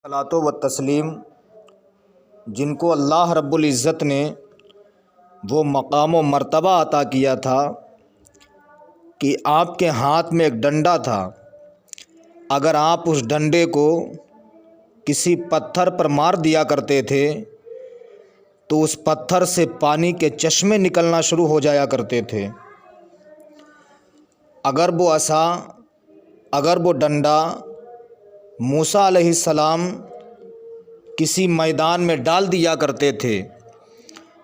صلاۃ و تسلیم جن کو اللہ رب العزت نے وہ مقام و مرتبہ عطا کیا تھا کہ آپ کے ہاتھ میں ایک ڈنڈا تھا، اگر آپ اس ڈنڈے کو کسی پتھر پر مار دیا کرتے تھے تو اس پتھر سے پانی کے چشمے نکلنا شروع ہو جایا کرتے تھے۔ اگر وہ عصا، اگر وہ ڈنڈا موسیٰ علیہ السلام کسی میدان میں ڈال دیا کرتے تھے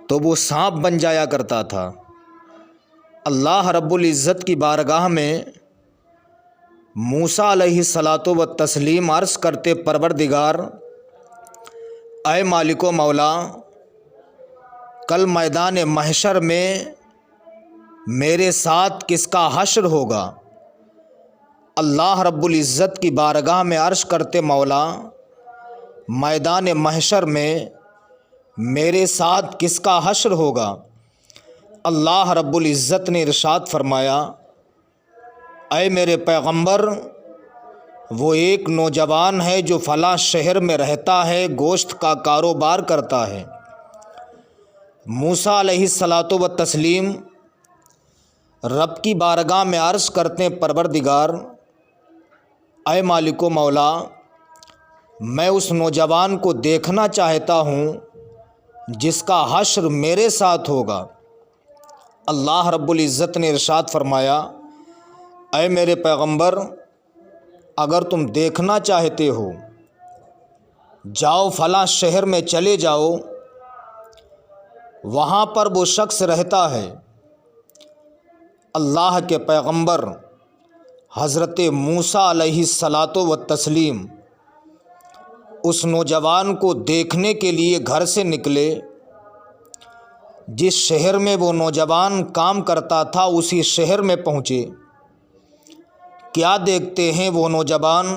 تو وہ سانپ بن جایا کرتا تھا۔ اللہ رب العزت کی بارگاہ میں موسیٰ علیہ الصلاۃ و تسلیم عرض کرتے، پروردگار اے مالک و مولا، کل میدان محشر میں میرے ساتھ کس کا حشر ہوگا؟ اللہ رب العزت کی بارگاہ میں عرض کرتے، مولا میدان محشر میں میرے ساتھ کس کا حشر ہوگا؟ اللہ رب العزت نے ارشاد فرمایا، اے میرے پیغمبر، وہ ایک نوجوان ہے جو فلاں شہر میں رہتا ہے، گوشت کا کاروبار کرتا ہے۔ موسیٰ علیہ الصلاۃ و تسلیم رب کی بارگاہ میں عرض کرتے ہیں، پروردگار اے مالک و مولا، میں اس نوجوان کو دیکھنا چاہتا ہوں جس کا حشر میرے ساتھ ہوگا۔ اللہ رب العزت نے ارشاد فرمایا، اے میرے پیغمبر، اگر تم دیکھنا چاہتے ہو جاؤ فلاں شہر میں چلے جاؤ، وہاں پر وہ شخص رہتا ہے۔ اللہ کے پیغمبر حضرت موسیٰ علیہ الصلاۃ و تسلیم اس نوجوان کو دیکھنے کے لیے گھر سے نکلے۔ جس شہر میں وہ نوجوان کام کرتا تھا اسی شہر میں پہنچے۔ کیا دیکھتے ہیں، وہ نوجوان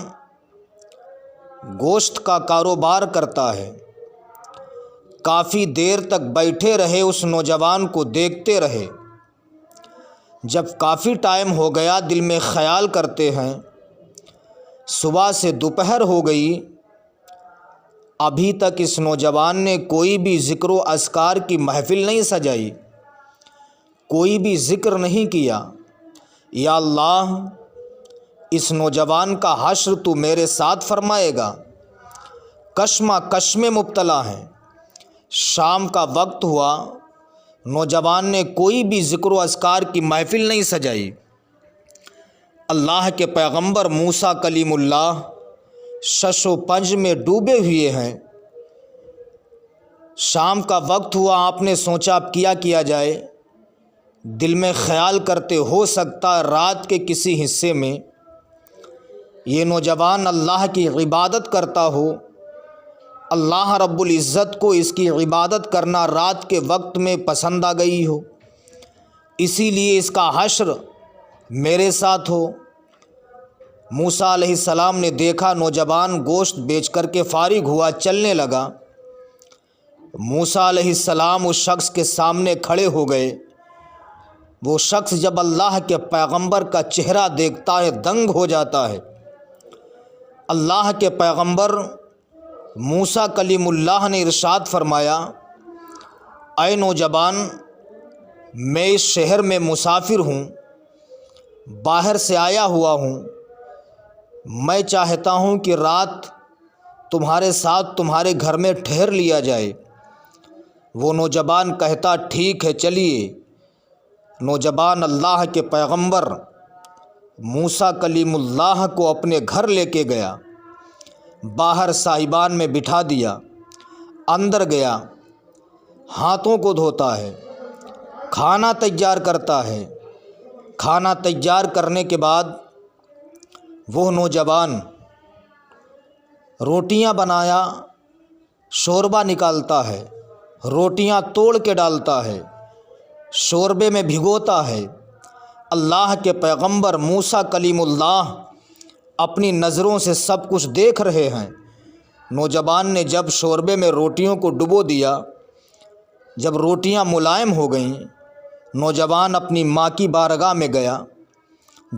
گوشت کا کاروبار کرتا ہے۔ کافی دیر تک بیٹھے رہے، اس نوجوان کو دیکھتے رہے۔ جب کافی ٹائم ہو گیا، دل میں خیال کرتے ہیں صبح سے دوپہر ہو گئی، ابھی تک اس نوجوان نے کوئی بھی ذکر و اذکار کی محفل نہیں سجائی، کوئی بھی ذکر نہیں کیا۔ یا اللہ، اس نوجوان کا حشر تو میرے ساتھ فرمائے گا۔ کشمکش میں مبتلا ہیں۔ شام کا وقت ہوا، نوجوان نے کوئی بھی ذکر و اذکار کی محفل نہیں سجائی۔ اللہ کے پیغمبر موسیٰ کلیم اللہ شش و پنج میں ڈوبے ہوئے ہیں۔ شام کا وقت ہوا، آپ نے سوچا اب کیا جائے۔ دل میں خیال کرتے، ہو سکتا ہے رات کے کسی حصے میں یہ نوجوان اللہ کی عبادت کرتا ہو، اللہ رب العزت کو اس کی عبادت کرنا رات کے وقت میں پسند آ گئی ہو، اسی لیے اس کا حشر میرے ساتھ ہو۔ موسیٰ علیہ السلام نے دیکھا نوجوان گوشت بیچ کر کے فارغ ہوا، چلنے لگا۔ موسیٰ علیہ السلام اس شخص کے سامنے کھڑے ہو گئے۔ وہ شخص جب اللہ کے پیغمبر کا چہرہ دیکھتا ہے دنگ ہو جاتا ہے۔ اللہ کے پیغمبر موسیٰ کلیم اللہ نے ارشاد فرمایا، اے نوجوان، میں اس شہر میں مسافر ہوں، باہر سے آیا ہوا ہوں، میں چاہتا ہوں کہ رات تمہارے ساتھ تمہارے گھر میں ٹھہر لیا جائے۔ وہ نوجوان کہتا، ٹھیک ہے چلیے۔ نوجوان اللہ کے پیغمبر موسیٰ کلیم اللہ کو اپنے گھر لے کے گیا، باہر صاحبان میں بٹھا دیا، اندر گیا، ہاتھوں کو دھوتا ہے، کھانا تیار کرتا ہے۔ کھانا تیار کرنے کے بعد وہ نوجوان روٹیاں بنایا، شوربہ نکالتا ہے، روٹیاں توڑ کے ڈالتا ہے، شوربے میں بھگوتا ہے۔ اللہ کے پیغمبر موسیٰ کلیم اللہ اپنی نظروں سے سب کچھ دیکھ رہے ہیں۔ نوجوان نے جب شوربے میں روٹیوں کو ڈبو دیا، جب روٹیاں ملائم ہو گئیں، نوجوان اپنی ماں کی بارگاہ میں گیا۔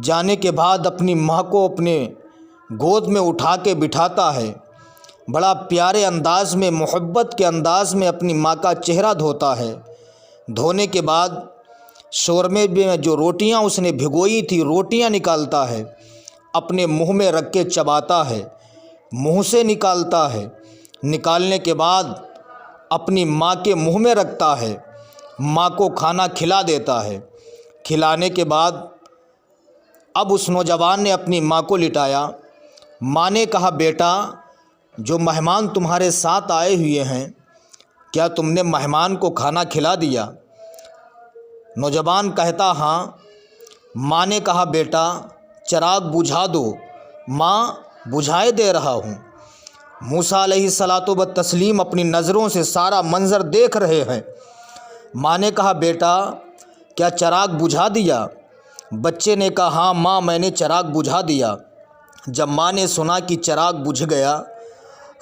جانے کے بعد اپنی ماں کو اپنے گود میں اٹھا کے بٹھاتا ہے، بڑا پیارے انداز میں، محبت کے انداز میں اپنی ماں کا چہرہ دھوتا ہے۔ دھونے کے بعد شورمے میں جو روٹیاں اس نے بھگوئی تھی روٹیاں نکالتا ہے، اپنے منہ میں رکھ کے چباتا ہے، منہ سے نکالتا ہے، نکالنے کے بعد اپنی ماں کے منہ میں رکھتا ہے، ماں کو کھانا کھلا دیتا ہے۔ کھلانے کے بعد اب اس نوجوان نے اپنی ماں کو لٹایا۔ ماں نے کہا بیٹا، جو مہمان تمہارے ساتھ آئے ہوئے ہیں، کیا تم نے مہمان کو کھانا کھلا دیا؟ نوجوان کہتا ہاں۔ ماں نے کہا بیٹا چراغ بجھا دو۔ ماں بجھائے دے رہا ہوں۔ موسیٰ علیہ الصلاۃ والتسلیم اپنی نظروں سے سارا منظر دیکھ رہے ہیں۔ ماں نے کہا بیٹا کیا چراغ بجھا دیا؟ بچے نے کہا ہاں ماں میں نے چراغ بجھا دیا۔ جب ماں نے سنا کہ چراغ بجھ گیا،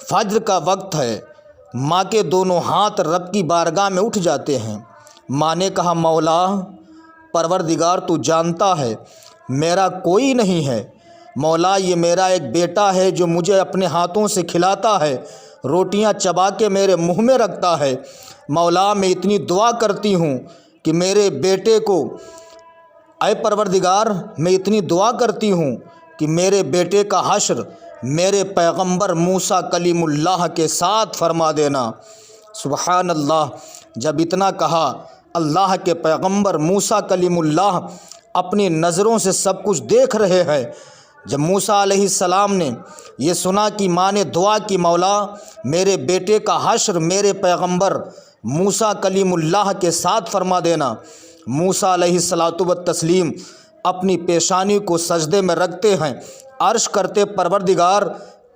فجر کا وقت ہے، ماں کے دونوں ہاتھ رب کی بارگاہ میں اٹھ جاتے ہیں۔ ماں نے کہا مولا پروردگار تو جانتا ہے میرا کوئی نہیں ہے، مولا یہ میرا ایک بیٹا ہے جو مجھے اپنے ہاتھوں سے کھلاتا ہے، روٹیاں چبا کے میرے منہ میں رکھتا ہے۔ مولا میں اتنی دعا کرتی ہوں کہ میرے بیٹے کو، اے پروردگار میں اتنی دعا کرتی ہوں کہ میرے بیٹے کا حشر میرے پیغمبر موسیٰ کلیم اللہ کے ساتھ فرما دینا۔ سبحان اللہ۔ جب اتنا کہا، اللہ کے پیغمبر موسیٰ کلیم اللہ اپنی نظروں سے سب کچھ دیکھ رہے ہیں۔ جب موسیٰ علیہ السلام نے یہ سنا کہ ماں نے دعا کی مولا میرے بیٹے کا حشر میرے پیغمبر موسیٰ کلیم اللہ کے ساتھ فرما دینا، موسیٰ علیہ الصلاۃ والتسلیم اپنی پیشانی کو سجدے میں رکھتے ہیں، عرض کرتے پروردگار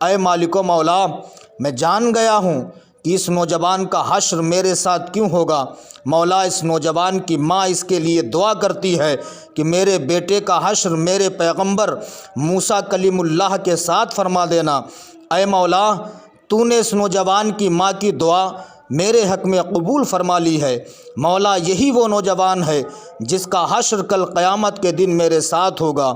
اے مالک و مولا میں جان گیا ہوں کہ اس نوجوان کا حشر میرے ساتھ کیوں ہوگا۔ مولا اس نوجوان کی ماں اس کے لیے دعا کرتی ہے کہ میرے بیٹے کا حشر میرے پیغمبر موسیٰ کلیم اللہ کے ساتھ فرما دینا۔ اے مولا تو نے اس نوجوان کی ماں کی دعا میرے حق میں قبول فرما لی ہے۔ مولا یہی وہ نوجوان ہے جس کا حشر کل قیامت کے دن میرے ساتھ ہوگا۔